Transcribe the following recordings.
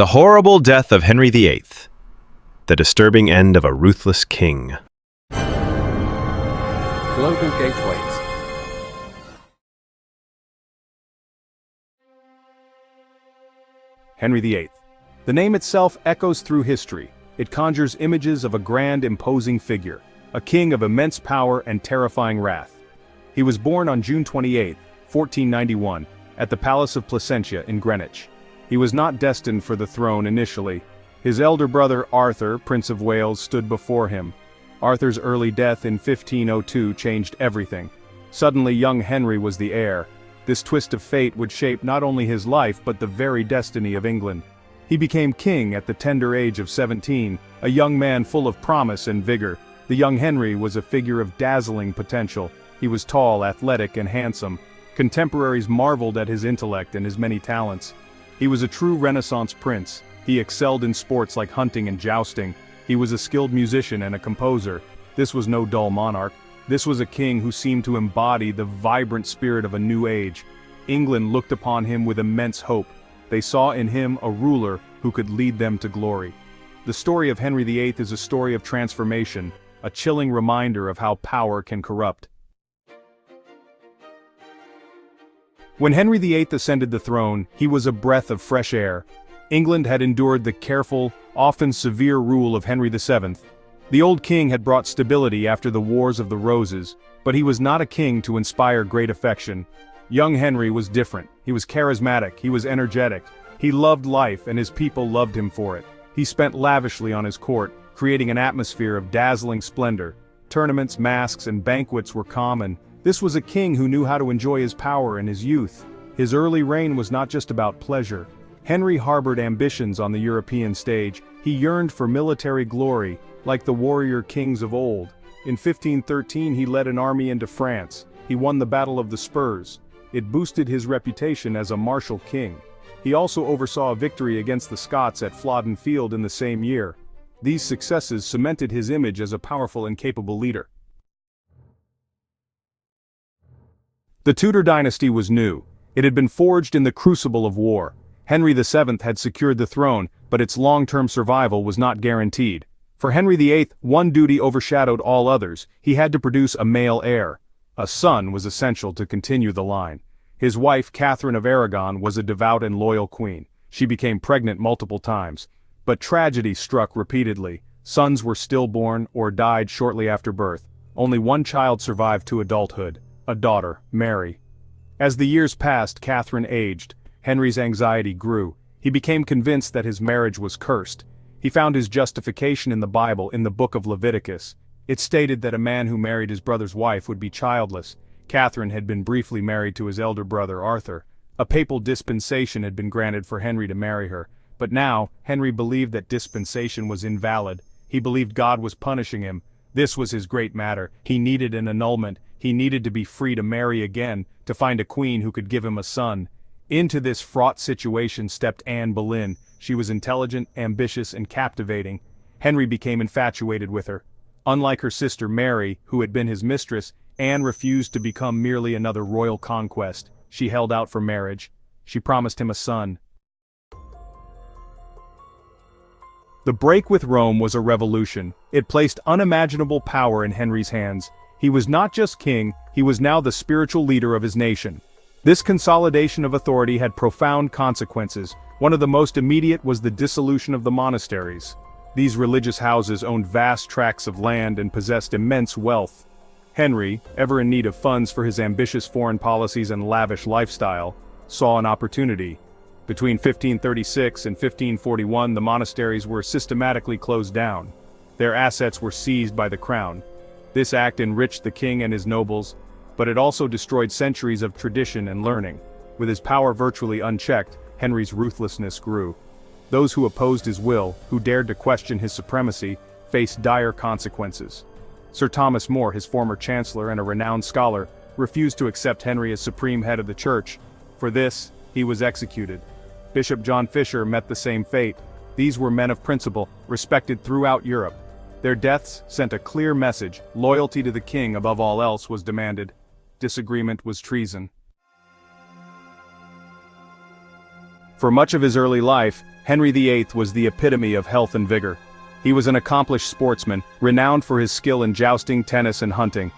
The horrible death of Henry VIII. The disturbing end of a ruthless king. Global gateways. Henry VIII. The name itself echoes through history. It conjures images of a grand, imposing figure, a king of immense power and terrifying wrath. He was born on June 28, 1491, at the Palace of Placentia in Greenwich. He was not destined for the throne initially. His elder brother Arthur, Prince of Wales, stood before him. Arthur's early death in 1502 changed everything. Suddenly young Henry was the heir. This twist of fate would shape not only his life but the very destiny of England. He became king at the tender age of 17, a young man full of promise and vigor. The young Henry was a figure of dazzling potential. He was tall, athletic, and handsome. Contemporaries marveled at his intellect and his many talents. He was a true Renaissance prince. He excelled in sports like hunting and jousting. He was a skilled musician and a composer. This was no dull monarch. This was a king who seemed to embody the vibrant spirit of a new age. England looked upon him with immense hope. They saw in him a ruler who could lead them to glory. The story of Henry VIII is a story of transformation, a chilling reminder of how power can corrupt. When Henry VIII ascended the throne, he was a breath of fresh air. England had endured the careful, often severe rule of Henry VII. The old king had brought stability after the Wars of the Roses, but he was not a king to inspire great affection. Young Henry was different. He was charismatic, he was energetic. He loved life and his people loved him for it. He spent lavishly on his court, creating an atmosphere of dazzling splendor. Tournaments, masks, and banquets were common. This was a king who knew how to enjoy his power in his youth. His early reign was not just about pleasure. Henry harbored ambitions on the European stage. He yearned for military glory, like the warrior kings of old. In 1513 he led an army into France. He won the Battle of the Spurs. It boosted his reputation as a martial king. He also oversaw a victory against the Scots at Flodden Field in the same year. These successes cemented his image as a powerful and capable leader. The Tudor dynasty was new. It had been forged in the crucible of war. Henry VII had secured the throne, but its long-term survival was not guaranteed. For Henry VIII, one duty overshadowed all others. He had to produce a male heir. A son was essential to continue the line. His wife, Catherine of Aragon, was a devout and loyal queen. She became pregnant multiple times. But tragedy struck repeatedly. Sons were stillborn or died shortly after birth. Only one child survived to adulthood, a daughter, Mary. As the years passed, Catherine aged. Henry's anxiety grew. He became convinced that his marriage was cursed. He found his justification in the Bible, in the book of Leviticus. It stated that a man who married his brother's wife would be childless. Catherine had been briefly married to his elder brother Arthur. A papal dispensation had been granted for Henry to marry her. But now, Henry believed that dispensation was invalid. He believed God was punishing him. This was his great matter. He needed an annulment. He needed to be free to marry again, to find a queen who could give him a son. Into this fraught situation stepped Anne Boleyn. She was intelligent, ambitious, and captivating. Henry became infatuated with her. Unlike her sister Mary, who had been his mistress, Anne refused to become merely another royal conquest. She held out for marriage. She promised him a son. The break with Rome was a revolution. It placed unimaginable power in Henry's hands. He was not just king, he was now the spiritual leader of his nation. This consolidation of authority had profound consequences. One of the most immediate was the dissolution of the monasteries. These religious houses owned vast tracts of land and possessed immense wealth. Henry, ever in need of funds for his ambitious foreign policies and lavish lifestyle, saw an opportunity. Between 1536 and 1541, the monasteries were systematically closed down. Their assets were seized by the crown. This act enriched the king and his nobles, but it also destroyed centuries of tradition and learning. With his power virtually unchecked, Henry's ruthlessness grew. Those who opposed his will, who dared to question his supremacy, faced dire consequences. Sir Thomas More, his former chancellor and a renowned scholar, refused to accept Henry as supreme head of the church. For this, he was executed. Bishop John Fisher met the same fate. These were men of principle, respected throughout Europe. Their deaths sent a clear message: loyalty to the king above all else was demanded. Disagreement was treason. For much of his early life, Henry VIII was the epitome of health and vigor. He was an accomplished sportsman, renowned for his skill in jousting, tennis, and hunting.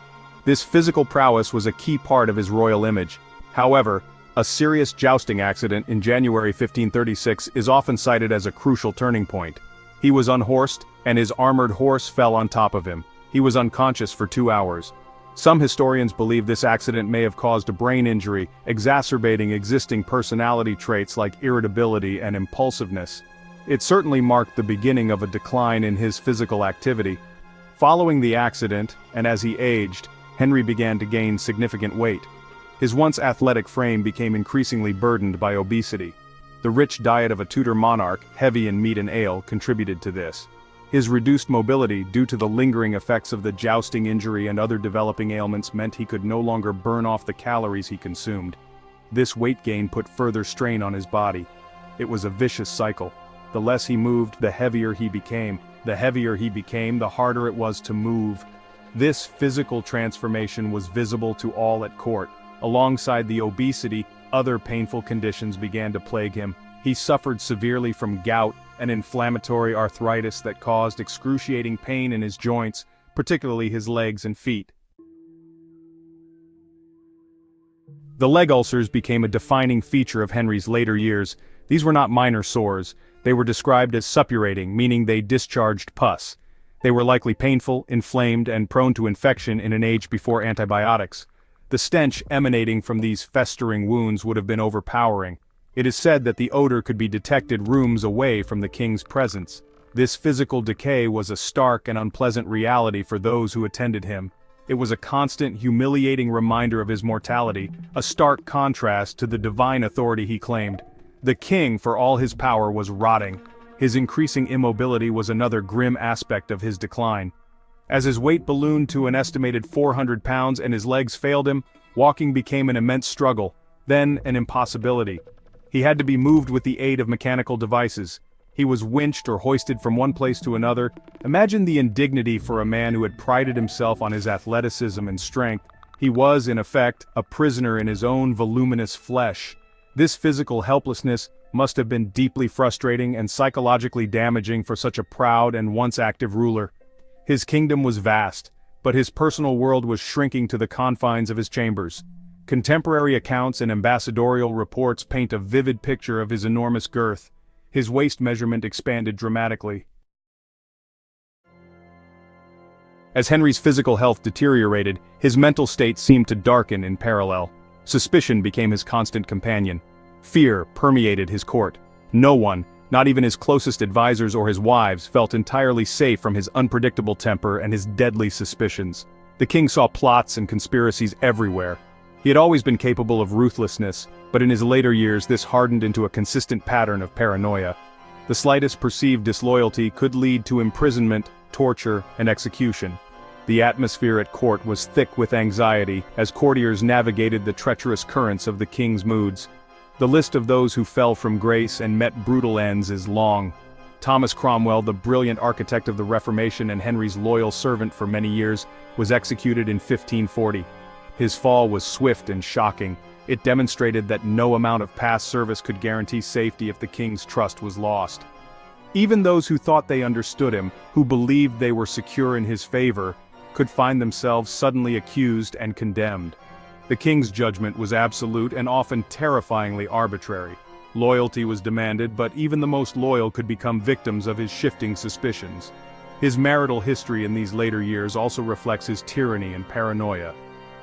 This physical prowess was a key part of his royal image. However, a serious jousting accident in January 1536 is often cited as a crucial turning point. He was unhorsed, and his armored horse fell on top of him. He was unconscious for 2 hours. Some historians believe this accident may have caused a brain injury, exacerbating existing personality traits like irritability and impulsiveness. It certainly marked the beginning of a decline in his physical activity. Following the accident, and as he aged, Henry began to gain significant weight. His once athletic frame became increasingly burdened by obesity. The rich diet of a Tudor monarch, heavy in meat and ale, contributed to this. His reduced mobility due to the lingering effects of the jousting injury and other developing ailments meant he could no longer burn off the calories he consumed. This weight gain put further strain on his body. It was a vicious cycle. The less he moved, the heavier he became. The heavier he became, the harder it was to move. This physical transformation was visible to all at court. Alongside the obesity, other painful conditions began to plague him. He suffered severely from gout, an inflammatory arthritis that caused excruciating pain in his joints, particularly his legs and feet. The leg ulcers became a defining feature of Henry's later years. These were not minor sores. They were described as suppurating, meaning they discharged pus. They were likely painful, inflamed, and prone to infection in an age before antibiotics. The stench emanating from these festering wounds would have been overpowering. It is said that the odor could be detected rooms away from the king's presence. This physical decay was a stark and unpleasant reality for those who attended him. It was a constant, humiliating reminder of his mortality, a stark contrast to the divine authority he claimed. The king, for all his power, was rotting. His increasing immobility was another grim aspect of his decline. As his weight ballooned to an estimated 400 pounds and his legs failed him, walking became an immense struggle, then an impossibility. He had to be moved with the aid of mechanical devices. He was winched or hoisted from one place to another. Imagine the indignity for a man who had prided himself on his athleticism and strength. He was, in effect, a prisoner in his own voluminous flesh. This physical helplessness must have been deeply frustrating and psychologically damaging for such a proud and once active ruler. His kingdom was vast, but his personal world was shrinking to the confines of his chambers. Contemporary accounts and ambassadorial reports paint a vivid picture of his enormous girth. His waist measurement expanded dramatically. As Henry's physical health deteriorated, his mental state seemed to darken in parallel. Suspicion became his constant companion. Fear permeated his court. No one, not even his closest advisors or his wives, felt entirely safe from his unpredictable temper and his deadly suspicions. The king saw plots and conspiracies everywhere. He had always been capable of ruthlessness, but in his later years this hardened into a consistent pattern of paranoia. The slightest perceived disloyalty could lead to imprisonment, torture, and execution. The atmosphere at court was thick with anxiety as courtiers navigated the treacherous currents of the king's moods. The list of those who fell from grace and met brutal ends is long. Thomas Cromwell, the brilliant architect of the Reformation and Henry's loyal servant for many years, was executed in 1540. His fall was swift and shocking. It demonstrated that no amount of past service could guarantee safety if the king's trust was lost. Even those who thought they understood him, who believed they were secure in his favor, could find themselves suddenly accused and condemned. The king's judgment was absolute and often terrifyingly arbitrary. Loyalty was demanded, but even the most loyal could become victims of his shifting suspicions. His marital history in these later years also reflects his tyranny and paranoia.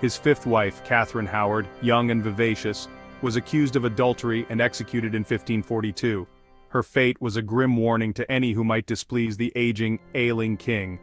His fifth wife, Catherine Howard, young and vivacious, was accused of adultery and executed in 1542. Her fate was a grim warning to any who might displease the aging, ailing king.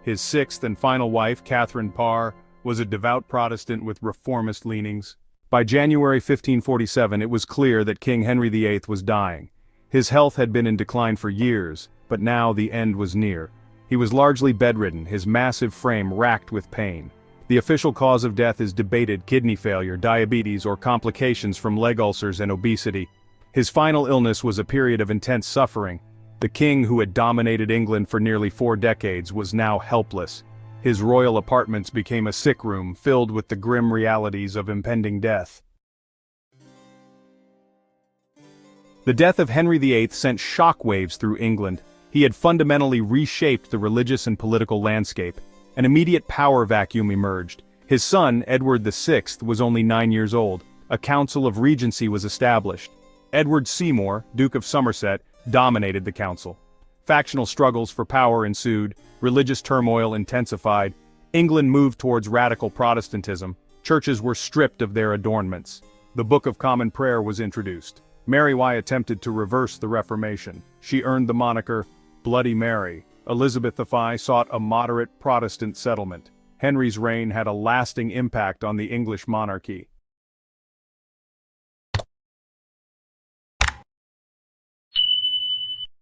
His sixth and final wife, Catherine Parr, was a devout Protestant with reformist leanings. By January 1547 it was clear that King Henry VIII was dying. His health had been in decline for years, but now the end was near. He was largely bedridden, his massive frame racked with pain. The official cause of death is debated: kidney failure, diabetes, or complications from leg ulcers and obesity. His final illness was a period of intense suffering. The king who had dominated England for nearly 4 decades was now helpless. His royal apartments became a sick room filled with the grim realities of impending death. The death of Henry VIII sent shockwaves through England. He had fundamentally reshaped the religious and political landscape. An immediate power vacuum emerged. His son, Edward VI, was only 9 years old. A council of regency was established. Edward Seymour, Duke of Somerset, dominated the council. Factional struggles for power ensued, religious turmoil intensified. England moved towards radical Protestantism. Churches were stripped of their adornments. The Book of Common Prayer was introduced. Mary attempted to reverse the Reformation. She earned the moniker Bloody Mary. Elizabeth I sought a moderate Protestant settlement. Henry's reign had a lasting impact on the English monarchy.